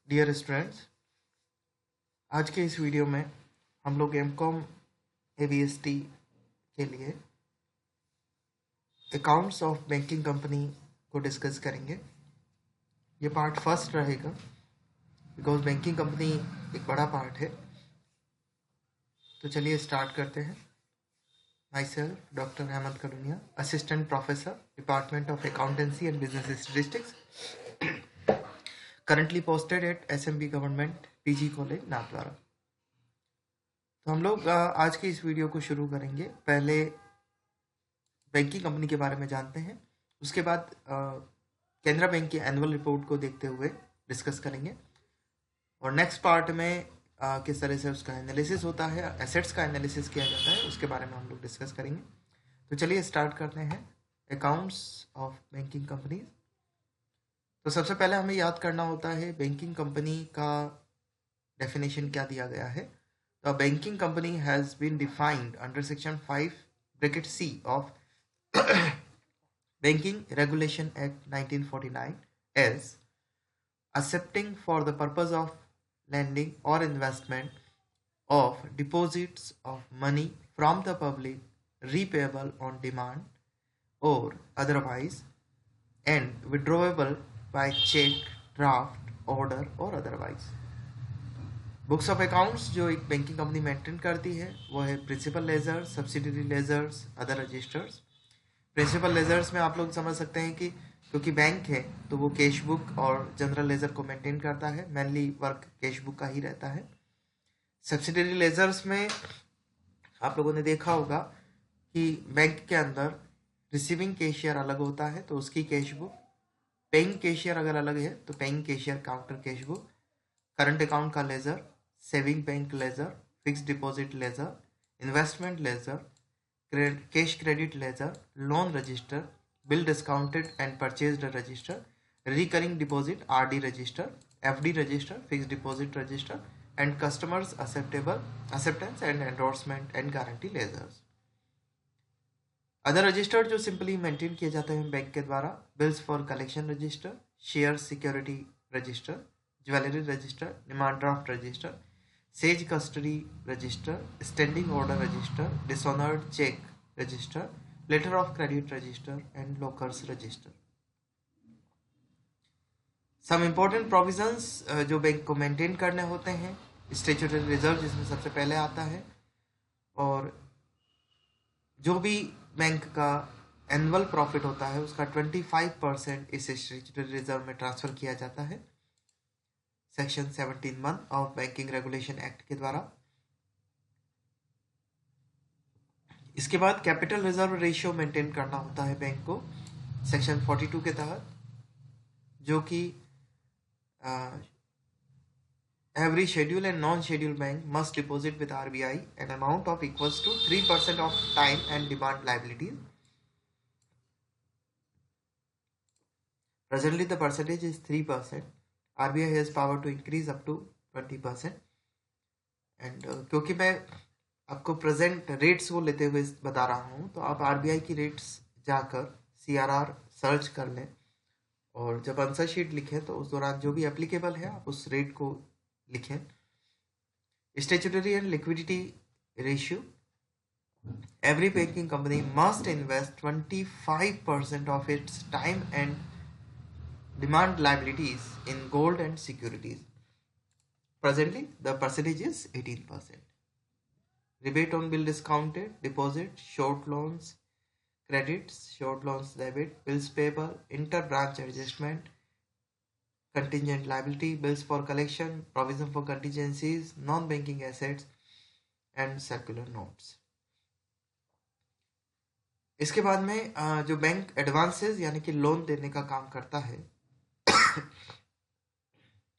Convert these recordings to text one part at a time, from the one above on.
Dear students, आज के इस वीडियो में हम लोग एमकॉम एवीएसटी के लिए अकाउंट्स ऑफ बैंकिंग कंपनी को डिस्कस करेंगे। ये पार्ट फर्स्ट रहेगा बिकॉज बैंकिंग कंपनी एक बड़ा पार्ट है। तो चलिए स्टार्ट करते हैं। Myself doctor Ahmad Kalunia, assistant professor, department of accountancy and business statistics, currently posted at SMB government PG college Nathdwara. तो हम लोग आज की इस वीडियो को शुरू करेंगे। पहले बैंकिंग कंपनी के बारे में जानते हैं, उसके बाद केनरा बैंक की एनुअल रिपोर्ट को देखते हुए डिस्कस करेंगे और नेक्स्ट पार्ट में किस तरह से उसका एनालिसिस होता है, एसेट्स का एनालिसिस किया जाता है, उसके बारे में हम लोग डिस्कस करेंगे। तो चलिए स्टार्ट करते हैं अकाउंट्स ऑफ बैंकिंग कंपनीज। तो सबसे पहले हमें याद करना होता है बैंकिंग कंपनी का डेफिनेशन क्या दिया गया है। The banking company has been defined under Section 5(c) of Banking Regulation Act 1949 as accepting for the purpose of lending or investment of deposits of money from the public, repayable on demand or otherwise, and withdrawable by check, draft, order or otherwise. Books of accounts जो एक banking company maintain करती है वो है principal ledger, subsidiary ledgers, other registers. Principal ledgers में आप लोग समझ सकते हैं कि क्योंकि बैंक है तो वो कैश बुक और जनरल लेजर को मेंटेन करता है, मेनली वर्क कैश बुक का ही रहता है। सब्सिडरी लेजर्स में आप लोगों ने देखा होगा कि बैंक के अंदर रिसीविंग कैशियर अलग होता है तो उसकी कैश बुक, पेइंग कैशियर अगर अलग है तो paying cashier counter cash book, current account का ledger, saving bank ledger, fixed deposit ledger, investment ledger, cash credit ledger, loan register, bill discounted and purchased register, recurring deposit RD register, FD register, fixed deposit register and customers acceptance and endorsement and guarantee ledgers. Other register जो simply maintain किए जाते हैं bank के द्वारा, bills for collection register, share security register, jewellery register, demand draft register, safe custody register, standing order register, dishonoured cheque register, letter of credit register and lockers register. Some important provisions जो bank को maintain करने होते हैं, statutory reserve जिसमें सबसे पहले आता है, और जो भी बैंक का एनुअल प्रॉफिट होता है उसका 25% इस स्टैट्यूटरी रिजर्व में ट्रांसफर किया जाता है section 17(1) of banking regulation act के द्वारा। इसके बाद कैपिटल रिजर्व रेशियो मेंटेन करना होता है बैंक को सेक्शन 42 के तहत, जो कि every schedule and non schedule bank must deposit with RBI an amount of equals to 3% of time and demand liabilities. Presently the percentage is 3%. RBI has power to increase up to 20%. And क्योंकि मैं आपको present rates को लेते हुए बता रहा हूँ तो आप आरबीआई की रेट्स जाकर सीआरआर सर्च कर लें और जब आंसर शीट लिखें तो उस दौरान जो भी एप्लीकेबल है आप उस रेट को लिखें। Statutory and liquidity ratio, every banking company must invest 25% of its time and demand liabilities in gold and securities. Presently, the percentage is 18%. Rebate on bill discounted, deposit, short loans, credits, short loans debit, bills payable, inter-branch adjustment, contingent liability, bills for collection, provision for contingencies, non-banking assets, and circular notes. इसके बाद में जो bank advances यानी कि loan देने का काम करता है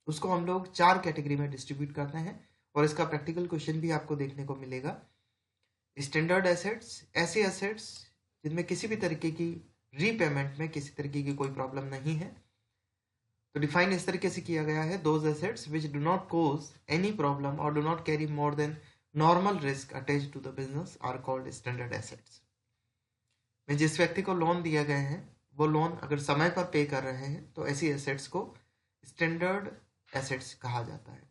उसको हम लोग 4 कैटेगरी में डिस्ट्रीब्यूट करते हैं और इसका प्रैक्टिकल क्वेश्चन भी आपको देखने को मिलेगा। स्टैंडर्ड एसेट्स, ऐसे एसेट्स जिनमें किसी भी तरीके की रीपेमेंट में किसी तरीके की कोई प्रॉब्लम नहीं है, तो डिफाइन इस तरीके से किया गया है, those assets which do not cause any problem और do not carry more than normal risk attached to the business are called standard assets. में जिस व्यक्ति को लोन दिया गया है वो लोन अगर समय पर पे कर रहे हैं तो ऐसी एसेट्स को स्टैंडर्ड एसेट्स कहा जाता है।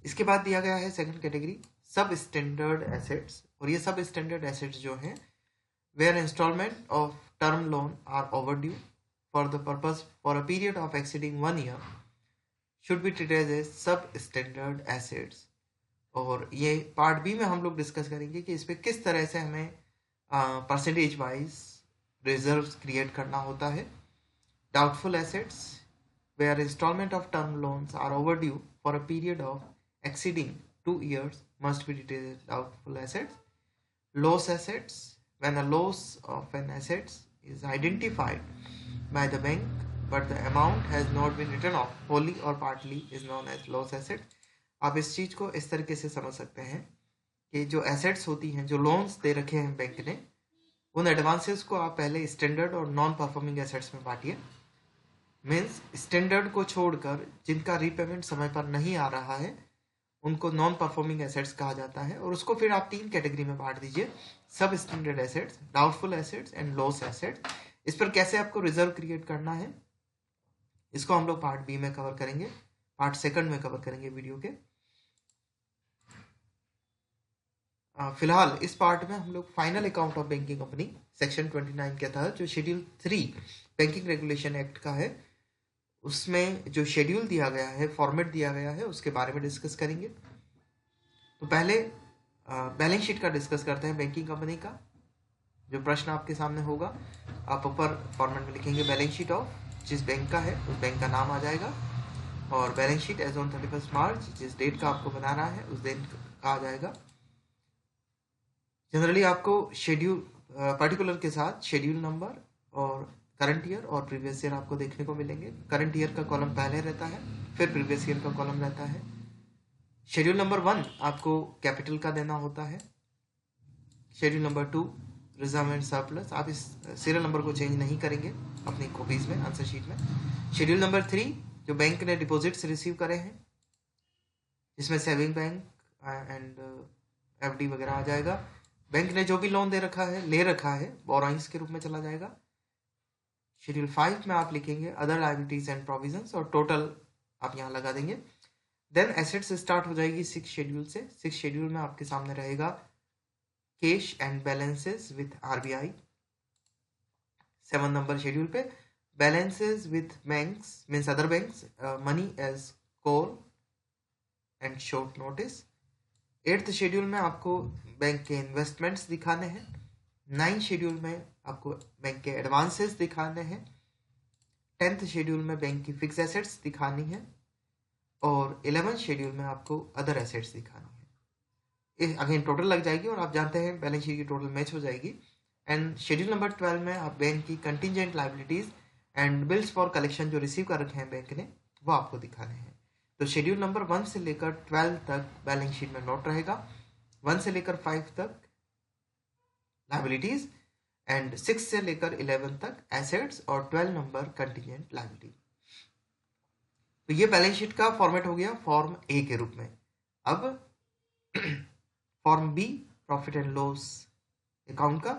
इसके बाद दिया गया है second category sub standard assets, और ये सब स्टैंडर्ड एसेट्स जो हैं where instalment of term loan are overdue for the purpose for a period of exceeding 1 year should be treated as sub standard assets. और ये part B में हम लोग discuss करेंगे कि इस पर किस तरह से हमें परसेंटेज वाइज रिजर्व्स क्रिएट करना होता है। Doubtful assets where installment of term loans are overdue for a period of exceeding 2 years must be treated as doubtful assets. Loss assets, when a loss of an asset is identified by the bank but the amount has not been written off wholly or partly is known as loss asset. आप इस चीज को इस तरीके से समझ सकते हैं कि जो एसेट्स होती हैं, जो लोन्स दे रखे हैं बैंक ने, उन एडवांसेस को आप पहले स्टैंडर्ड और नॉन परफॉर्मिंग एसेट्स में बांटिए। मीन्स स्टैंडर्ड को छोड़कर जिनका रीपेमेंट समय पर नहीं आ रहा है उनको नॉन परफॉर्मिंग एसेट्स कहा जाता है, और उसको फिर आप 3 कैटेगरी में बांट दीजिए, सब standard assets, doubtful assets and loss assets. इस पर कैसे आपको रिजर्व क्रिएट करना है इसको हम लोग पार्ट बी में कवर करेंगे, पार्ट सेकंड में कवर करेंगे वीडियो के। फिलहाल इस पार्ट में हम लोग final account of banking company section 29 के तहत जो शेड्यूल 3 बैंकिंग रेगुलेशन एक्ट का है उसमें जो शेड्यूल दिया गया है, फॉर्मेट दिया गया है, उसके बारे में डिस्कस करेंगे। तो पहले बैलेंस शीट का डिस्कस करते हैं बैंकिंग कंपनी का। जो प्रश्न आपके सामने होगा आप ऊपर फॉर्मेट में लिखेंगे बैलेंस शीट ऑफ, जिस बैंक का है उस बैंक का नाम आ जाएगा, और बैलेंस शीट एज ऑन 31 मार्च, जिस डेट का आपको बनाना है उस दिन का आ जाएगा। जनरली आपको शेड्यूल पर्टिकुलर के साथ शेड्यूल नंबर और करंट ईयर और प्रीवियस ईयर आपको देखने को मिलेंगे। करंट ईयर का कॉलम पहले रहता है, फिर प्रीवियस ईयर का कॉलम रहता है। शेड्यूल नंबर 1 आपको कैपिटल का देना होता है। Schedule number 2 reserve and surplus, आप इस सीरियल नंबर को चेंज नहीं करेंगे अपनी कॉपीज में, आंसर शीट में। शेड्यूल नंबर 3 जो बैंक ने डिपॉजिट्स रिसीव करे हैं, जिसमें सेविंग बैंक एंड एफडी वगैरह आ जाएगा। बैंक ने जो भी लोन दे रखा है, ले रखा है, बोरोइंग्स के रूप में चला जाएगा। शेड्यूल 5 में आप लिखेंगे अदर लायबिलिटीज एंड प्रोविजंस, और टोटल आप यहाँ लगा देंगे। देन एसेट्स स्टार्ट हो जाएगी 6 शेड्यूल से। 6 शेड्यूल में आपके सामने रहेगा cash and balances with RBI. 7 number schedule पे balances with banks means other banks, money as call and short notice. 8th schedule में आपको बैंक के इन्वेस्टमेंट्स दिखाने हैं। 9 शेड्यूल में आपको बैंक के एडवांसेस दिखाने हैं। 10th शेड्यूल में बैंक की फिक्स एसेट्स दिखानी है, और 11th शेड्यूल में आपको अदर एसेट्स दिखानी है। अगेन टोटल लग जाएगी, और आप जानते हैं बैलेंस शीट की टोटल मैच हो जाएगी। एंड शेड्यूल नंबर 12 में आप बैंक की contingent liabilities and bills for collection जो रिसीव कर रखे हैं बैंक ने, वो आपको दिखाने हैं। तो शेड्यूल नंबर 1 से लेकर 12 तक बैलेंस शीट में नोट रहेगा, 1 से लेकर 5 तक लायबिलिटीज, एंड 6 से लेकर 11 तक एसेट्स, और 12 नंबर कंटिजेंट लायबिलिटी। तो ये बैलेंस शीट का फॉर्मेट हो गया फॉर्म ए के रूप में। अब form B profit and loss account का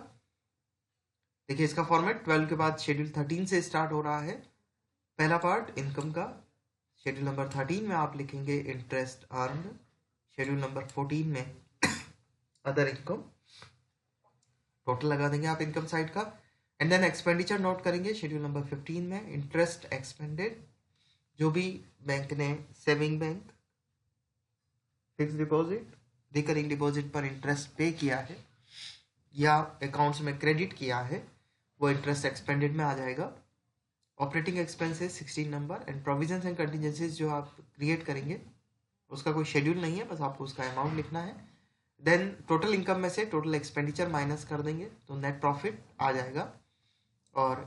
देखिए, इसका फॉर्मेट 12 के बाद शेड्यूल 13 से स्टार्ट हो रहा है। पहला पार्ट इनकम का, शेड्यूल नंबर 13 में आप लिखेंगे इंटरेस्ट अर्न्ड। शेड्यूल नंबर 14 में अदर इनकम, टोटल लगा देंगे आप इनकम साइड का। एंड देन एक्सपेंडिचर नोट करेंगे शेड्यूल नंबर 15 में, इंटरेस्ट एक्सपेंडेड, जो भी बैंक ने saving bank, fix deposit, recurring deposit पर इंटरेस्ट पे किया है या अकाउंट्स में क्रेडिट किया है, वो इंटरेस्ट एक्सपेंडेड में आ जाएगा। Operating expenses 16 number, and provisions and contingencies जो आप क्रिएट करेंगे उसका कोई शेड्यूल नहीं है, बस आपको उसका अमाउंट लिखना है। देन टोटल इनकम में से टोटल एक्सपेंडिचर माइनस कर देंगे तो नेट प्रॉफिट आ जाएगा, और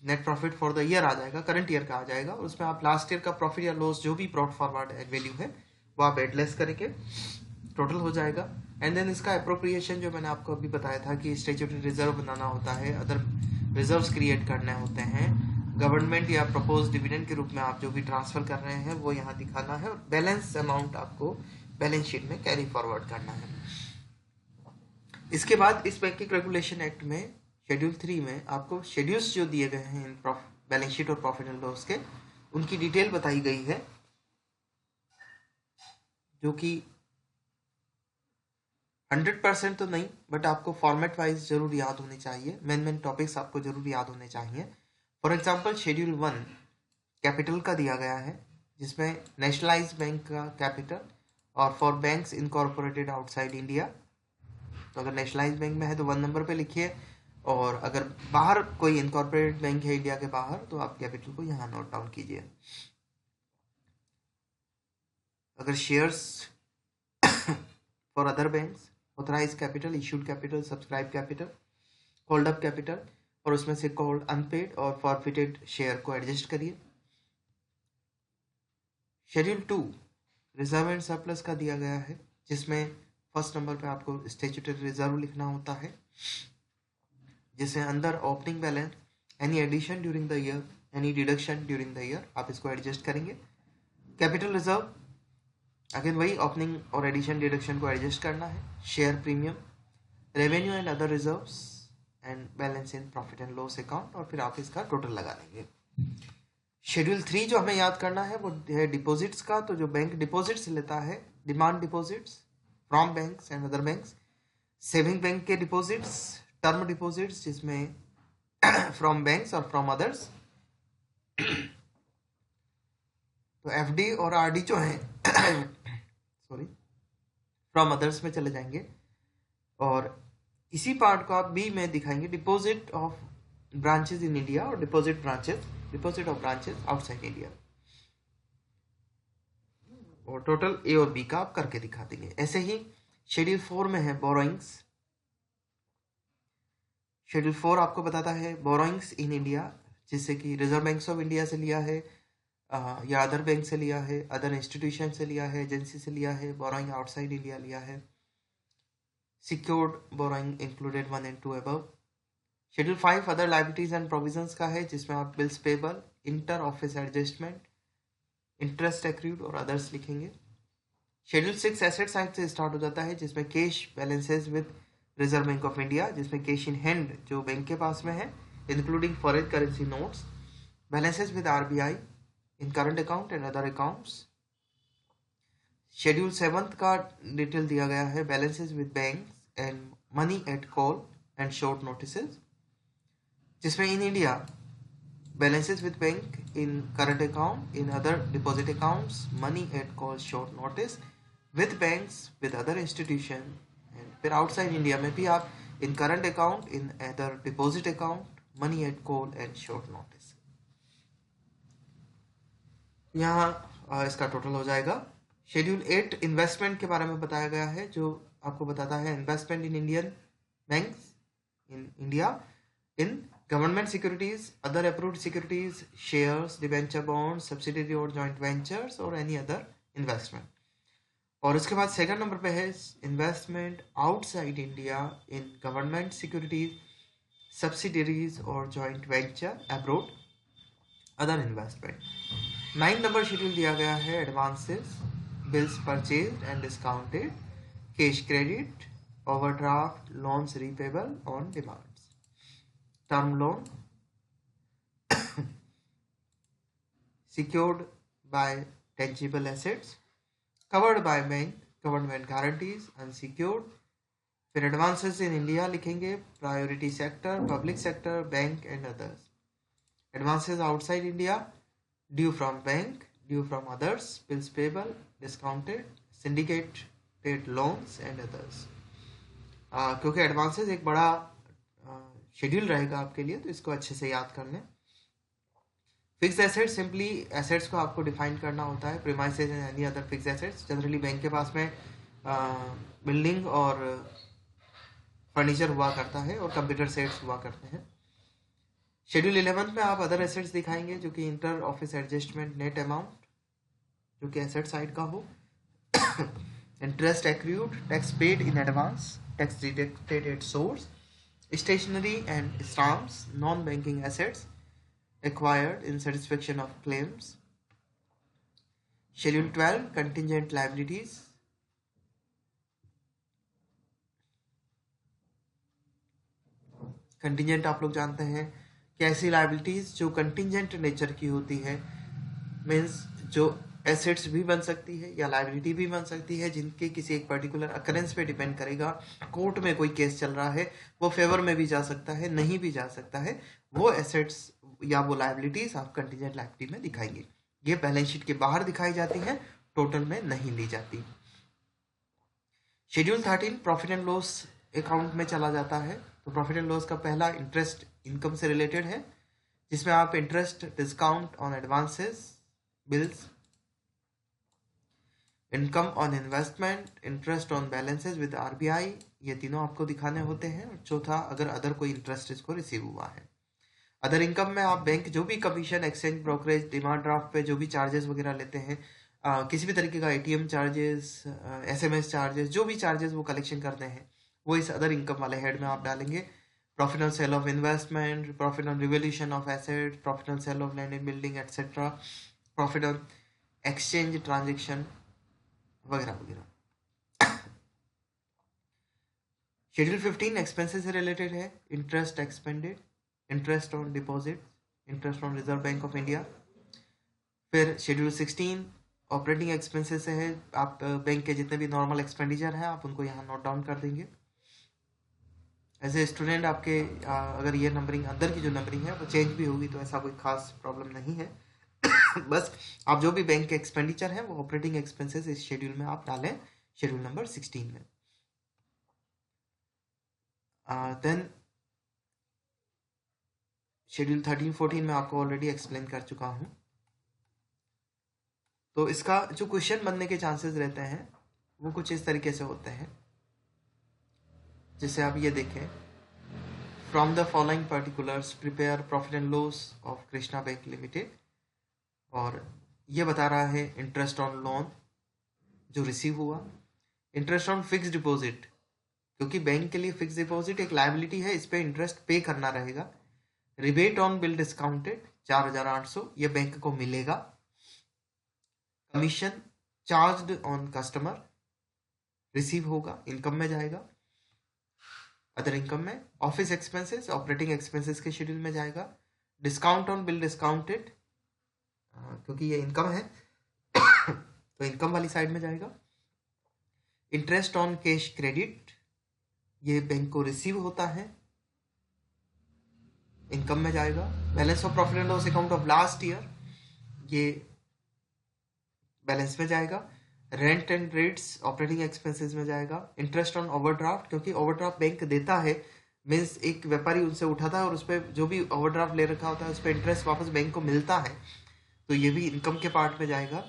net profit for the year आ जाएगा, करंट ईयर का आ जाएगा, और उसमें आप लास्ट ईयर का प्रॉफिट या लॉस जो भी ब्रॉट फॉरवर्ड वैल्यू है वो आप एडलेस करेंगे, टोटल हो जाएगा। एंड देन इसका अप्रोप्रिएशन जो मैंने आपको अभी बताया था कि स्टैट्यूटरी रिजर्व बनाना होता है, अदर रिजर्व्स क्रिएट करने होते हैं, गवर्नमेंट या प्रपोज डिविडेंड के रूप में आप जो भी ट्रांसफर कर रहे हैं वो यहाँ दिखाना है, और बैलेंस अमाउंट आपको बैलेंस शीट में कैरी फॉरवर्ड करना है। इसके बाद इस बैंकिंग रेगुलेशन एक्ट में शेड्यूल 3 में आपको शेड्यूल्स जो दिए गए हैं इन बैलेंस शीट और प्रॉफिट एंड लॉस के, उनकी डिटेल बताई गई है। जो कि 100% तो नहीं, बट आपको फॉर्मेट वाइज जरूर याद होने चाहिए, मेन टॉपिक्स आपको जरूर याद होने चाहिए। फॉर एग्जाम्पल शेड्यूल 1 कैपिटल का दिया गया है, जिसमें नेशनलाइज बैंक का कैपिटल, और for banks incorporated outside India, तो अगर नेशनलाइज बैंक में है तो 1 नंबर पे लिखिए, और अगर बाहर कोई इनकॉर्पोरेटेड बैंक है इंडिया के बाहर तो आप कैपिटल को यहाँ नोट डाउन कीजिए। अगर shares for other banks, authorise capital, issued capital, subscribe capital, hold up capital, और उसमें से कॉल्ड अनपेड और फॉरफिटेड शेयर को एडजस्ट करिए। शेड्यूल 2 रिजर्व एंड सरप्लस का दिया गया है, जिसमें फर्स्ट नंबर पे आपको स्टैट्यूटरी रिजर्व लिखना होता है, जिसमें अंदर opening balance, any addition during the year, any deduction during the year, आप इसको एडजस्ट करेंगे। कैपिटल रिजर्व, अगेन वही ओपनिंग और एडिशन डिडक्शन को एडजस्ट करना है। Share premium, revenue and other reserves and balance in profit and loss account, और फिर आप इसका टोटल लगा देंगे। शेड्यूल 3 जो हमें याद करना है वो है डिपॉजिट्स का। तो जो बैंक डिपॉजिट्स लेता है, demand deposits from banks and other banks, saving bank के डिपॉजिट्स, टर्म डिपॉजिट्स जिसमें फ्रॉम बैंक्स और फ्रॉम अदर्स, तो एफडी और आरडी जो है सॉरी फ्रॉम अदर्स में चले जाएंगे। और इसी पार्ट को आप बी में दिखाएंगे, deposit of branches in India और deposit of branches outside India, और टोटल ए और बी का आप करके दिखा देंगे। ऐसे ही शेड्यूल 4 में है बोरोइंग्स। शेड्यूल 4 आपको बताता है बोरोइंग्स इन इंडिया, जिससे कि रिजर्व बैंक ऑफ इंडिया से लिया है, या अदर बैंक से लिया है, अदर इंस्टीट्यूशन से लिया है, एजेंसी से लिया है, बोरोइंग आउटसाइड इंडिया लिया है। Secured borrowing included 1 and 2 above. Schedule 5 other liabilities and provisions का है, जिसमें आप bills payable, inter office adjustment, interest accrued और अदर्स लिखेंगे। शेड्यूल 6 एसेट साइड से स्टार्ट हो जाता है, जिसमें cash balances with reserve bank of India, जिसमें कैश इन हैंड जो बैंक के पास में है, including foreign currency notes, balances with RBI in current account and other accounts. Schedule 7 का डिटेल दिया गया है, balances with bank and money at call and short notices, जिसमें in India balances with bank in current account, in other deposit accounts, money at call short notice, with banks, with other institution, and फिर outside India में भी आप in current account, in other deposit account, money at call and short notice। यहाँ इसका total हो जाएगा। Schedule 8 investment के बारे में बताया गया है, जो आपको बताता है investment in Indian banks in India, in government securities, other approved securities, shares, debenture bonds, subsidiary or joint ventures or any other investment। और उसके बाद सेकंड नंबर पे है investment outside India in government securities, subsidiaries और joint venture abroad, other investment. 9 number schedule दिया गया है advances, bills purchase and discounted, cash credit, overdraft, loans repayable on demand, term loan secured by tangible assets, covered by bank, government guarantees, unsecured। फिर advances in India लिखेंगे, priority sector, public sector, bank and others. Advances outside India, due from bank, due from others, bills payable, discounted, syndicated loans and others. क्योंकि advances एक बड़ा schedule रहेगा आपके लिए, तो इसको अच्छे से याद कर लें। फिक्स एसेट्स, सिंपली एसेट्स को आपको डिफाइन करना होता है, premises and any other fix assets. Generally bank के पास में बिल्डिंग और फर्नीचर हुआ करता है और कंप्यूटर सेट्स हुआ करते हैं। शेड्यूल 11 में आप अदर एसेट्स दिखाएंगे, जो कि inter office adjustment net amount, जो कि एसेट साइड का हो, interest accrued, tax paid in advance, tax deducted at source, stationery and stamps, non-banking assets acquired in satisfaction of claims। Schedule 12 contingent liabilities, contingent आप लोग जानते हैं कि ऐसी liabilities जो contingent नेचर की होती है, मीन्स जो एसेट्स भी बन सकती है या लायबिलिटी भी बन सकती है, जिनके किसी एक पर्टिकुलर अकरेंस पे डिपेंड करेगा। कोर्ट में कोई केस चल रहा है, वो फेवर में भी जा सकता है, नहीं भी जा सकता है। वो एसेट्स या वो लायबिलिटीज आप कंटीजेंट लायबिलिटी में दिखाएंगे। ये बैलेंस शीट के बाहर दिखाई जाती हैं, टोटल में नहीं ली जाती। Schedule 13 profit and loss account में चला जाता है। तो प्रॉफिट एंड लॉस का पहला इंटरेस्ट इनकम से रिलेटेड है, जिसमें आप interest, discount on advances, bills, income on investment, interest on balances with RBI, ये तीनों आपको दिखाने होते हैं। और चौथा, अगर अदर कोई इंटरेस्ट इसको रिसीव हुआ है। अदर इनकम में आप बैंक जो भी commission, exchange, brokerage, demand draft पे जो भी चार्जेस वगैरह लेते हैं, किसी भी तरीके का एटीएम चार्जेस, एसएमएस चार्जेस, जो भी चार्जेस वो कलेक्शन करते हैं, वो इस अदर इनकम वाले हेड में आप डालेंगे। Profit on sale of investment, profit on revolution of asset, profit on sale of land and building etcetera, profit on exchange transaction वगैरह वगैरह। शेड्यूल 15 एक्सपेंसेस से रिलेटेड है। Interest expanded, interest on deposit, interest on reserve bank of India. फिर schedule 16 operating expenses से है। आप bank के जितने भी नॉर्मल एक्सपेंडिचर हैं आप उनको यहाँ नोट डाउन कर देंगे। एज ए स्टूडेंट आपके अगर ये नंबरिंग, अंदर की जो नंबरिंग है वो चेंज भी होगी, तो ऐसा कोई खास प्रॉब्लम नहीं है। बस आप जो भी बैंक के एक्सपेंडिचर हैं वो ऑपरेटिंग एक्सपेंसेस इस शेड्यूल में आप डालें, शेड्यूल नंबर 16 में। देन शेड्यूल 13 14 में आपको ऑलरेडी एक्सप्लेन कर चुका हूँ। तो इसका जो क्वेश्चन बनने के चांसेस रहते हैं वो कुछ इस तरीके से होते हैं, जैसे आप ये देखें, from the following particulars prepare profit and loss of Krishna bank limited. और ये बता रहा है इंटरेस्ट ऑन लोन जो रिसीव हुआ, इंटरेस्ट ऑन फिक्स डिपॉजिट, क्योंकि बैंक के लिए फिक्स डिपॉजिट एक लायबिलिटी है, इस पे इंटरेस्ट पे करना रहेगा। रिबेट ऑन बिल डिस्काउंटेड 4,800, ये बैंक को मिलेगा। Commission charged on customer receive होगा, इनकम में जाएगा। अदर इनकम में ऑफिस एक्सपेंसेस ऑपरेटिंग एक्सपेंसेस के शेड्यूल में जाएगा। डिस्काउंट ऑन बिल डिस्काउंटेड, क्योंकि ये इनकम है तो इनकम वाली साइड में जाएगा। इंटरेस्ट ऑन कैश क्रेडिट, ये बैंक को रिसीव होता है, इनकम में जाएगा। Balance of profit and loss account of last year, ये बैलेंस में जाएगा। Rent and rates operating expenses में जाएगा। इंटरेस्ट ऑन ओवरड्राफ्ट, क्योंकि ओवरड्राफ्ट बैंक देता है, मीन्स एक व्यापारी उनसे उठाता है और उस पर जो भी ओवरड्राफ्ट ले रखा होता है उस पर इंटरेस्ट वापस बैंक को मिलता है, तो ये भी इनकम के पार्ट में जाएगा।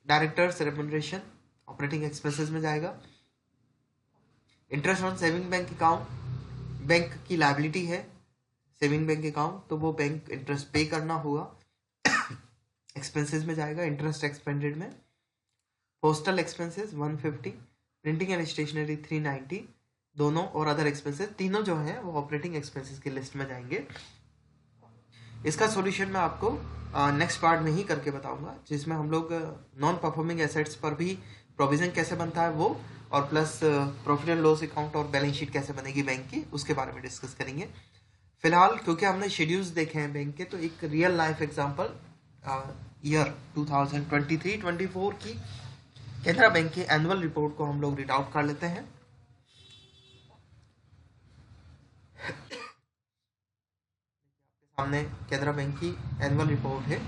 डायरेक्टर्स रेम्युनरेशन ऑपरेटिंग एक्सपेंसेस में जाएगा। Interest on saving bank account, bank की लायबिलिटी है सेविंग बैंक अकाउंट, तो वो बैंक इंटरेस्ट पे करना होगा, एक्सपेंसेस में जाएगा, इंटरेस्ट एक्सपेंडेड में। Postal expenses 150, printing and stationery 390, दोनों और अदर एक्सपेंसेस तीनों जो हैं वो ऑपरेटिंग एक्सपेंसेस की लिस्ट में जाएंगे। इसका सॉल्यूशन मैं आपको नेक्स्ट पार्ट में ही करके बताऊंगा, जिसमें हम लोग नॉन परफॉर्मिंग एसेट्स पर भी प्रोविजन कैसे बनता है वो, और plus profit and loss account और बैलेंस शीट कैसे बनेगी बैंक की, उसके बारे में डिस्कस करेंगे। फिलहाल क्योंकि हमने शेड्यूल्स देखे हैं बैंक के, तो एक रियल लाइफ एग्जांपल ईयर 2023-24 की केनरा बैंक की एनुअल रिपोर्ट को हम लोग रीड आउट कर लेते हैं। सामने केनरा बैंक की एनुअल रिपोर्ट है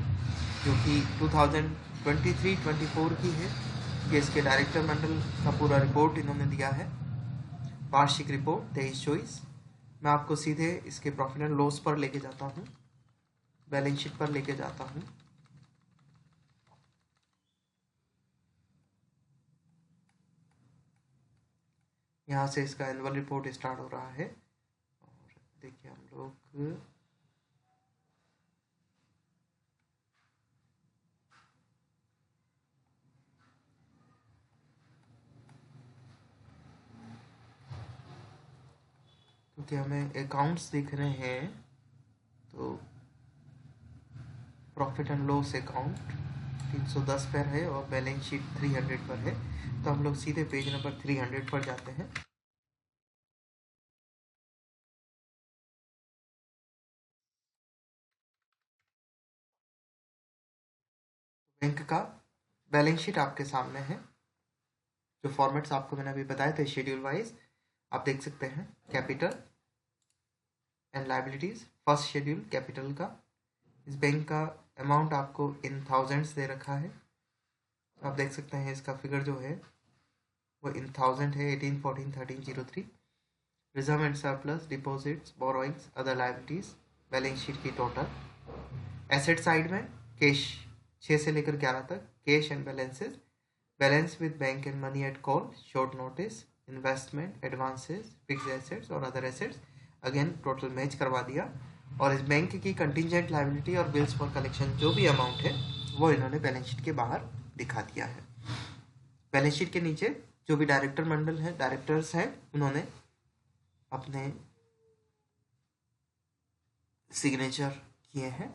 जो कि 2023-24 की है। ये इसके डायरेक्टर मंडल का पूरा रिपोर्ट इन्होंने दिया है, वार्षिक रिपोर्ट 23-24। मैं आपको सीधे इसके प्रॉफिट एंड लॉस पर लेके जाता हूँ, बैलेंस शीट पर लेके जाता हूँ। यहाँ से इसका एनुअल रिपोर्ट स्टार्ट हो रहा है और देखिए हम लोग क्योंकि हमें अकाउंट्स दिख रहे हैं, तो प्रॉफिट एंड लॉस अकाउंट 310 पर है और बैलेंस शीट 300 पर है, तो हम लोग सीधे पेज नंबर 300 पर जाते हैं। बैंक का बैलेंस शीट आपके सामने है। जो फॉर्मेट्स आपको मैंने अभी बताए थे शेड्यूल वाइज, आप देख सकते हैं। Capital and liabilities, first schedule capital का, इस बैंक का अमाउंट आपको इन थाउजेंड्स दे रखा है। तो आप देख सकते हैं इसका फिगर जो है वो इन थाउजेंड है, 18, 14, 1303। Reserve and surplus, deposits, borrowings, other liabilities, balance sheet की टोटल। एसेट साइड में कैश 6 से लेकर 11 तक, cash and balances, balance with bank and money at call, short notice, investment, advances, fixed assets और other assets, again total match करवा दिया। और इस बैंक की कंटिजेंट लायबिलिटी और बिल्स फॉर कलेक्शन जो भी अमाउंट है वो इन्होंने बैलेंस शीट के बाहर दिखा दिया है। बैलेंस शीट के नीचे जो भी डायरेक्टर मंडल है, डायरेक्टर्स हैं, उन्होंने अपने सिग्नेचर किए हैं।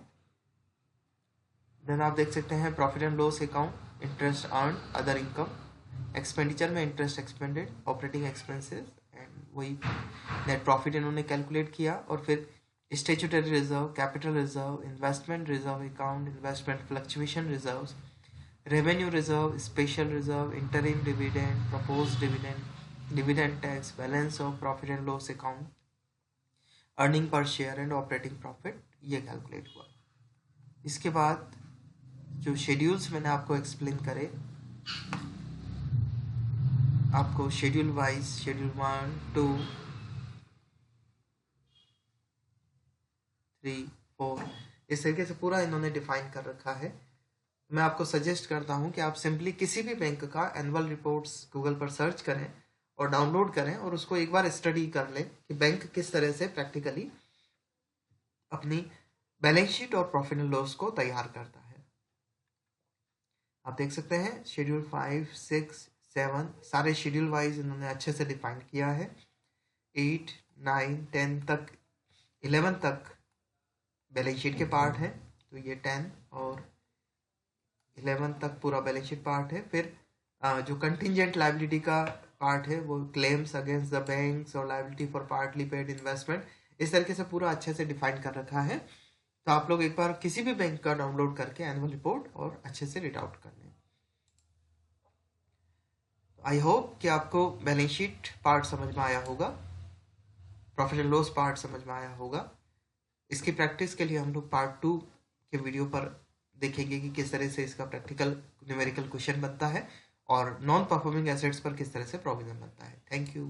देन आप देख सकते हैं profit and loss account, interest earn, other income, expenditure में interest expended, operating expenses and वही नेट प्रॉफिट इन्होंने कैलकुलेट किया। और फिर statutory reserve, capital reserve, investment reserve account, investment fluctuation reserves, revenue reserve, special reserve, interim dividend, proposed dividend, dividend tax, balance of profit and loss account, earning per share and operating profit, ये calculate हुआ। इसके बाद जो schedules मैंने आपको explain करे, आपको schedule wise, schedule 1, 2, 3, 4 इस तरीके से पूरा इन्होंने डिफाइन कर रखा है। मैं आपको सजेस्ट करता हूं कि आप सिंपली किसी भी बैंक का एनुअल रिपोर्ट्स गूगल पर सर्च करें और डाउनलोड करें और उसको एक बार स्टडी कर लें कि बैंक किस तरह से प्रैक्टिकली अपनी बैलेंस शीट और प्रॉफिट एंड लॉस को तैयार करता है। आप देख सकते हैं शेड्यूल 5, 6, 7 सारे शेड्यूल वाइज इन्होंने अच्छे से डिफाइन किया है। 8, 9, 10 तक, 11 तक बैलेंस शीट के पार्ट है, तो ये 10 और 11 तक पूरा बैलेंस शीट पार्ट है। फिर जो कंटिजेंट लायबिलिटी का पार्ट है वो क्लेम्स अगेंस्ट द बैंक्स और liability for partly paid investment, इस तरीके से पूरा अच्छे से डिफाइन कर रखा है। तो आप लोग एक बार किसी भी बैंक का डाउनलोड करके एनुअल रिपोर्ट और अच्छे से रीड आउट कर लें। आई होप कि आपको बैलेंस शीट पार्ट समझ में आया होगा, प्रॉफिट एंड लॉस पार्ट समझ में आया होगा। इसकी प्रैक्टिस के लिए हम लोग पार्ट 2 के वीडियो पर देखेंगे कि किस तरह से इसका प्रैक्टिकल न्यूमेरिकल क्वेश्चन बनता है और नॉन परफॉर्मिंग एसेट्स पर किस तरह से प्रोविजन बनता है। Thank you.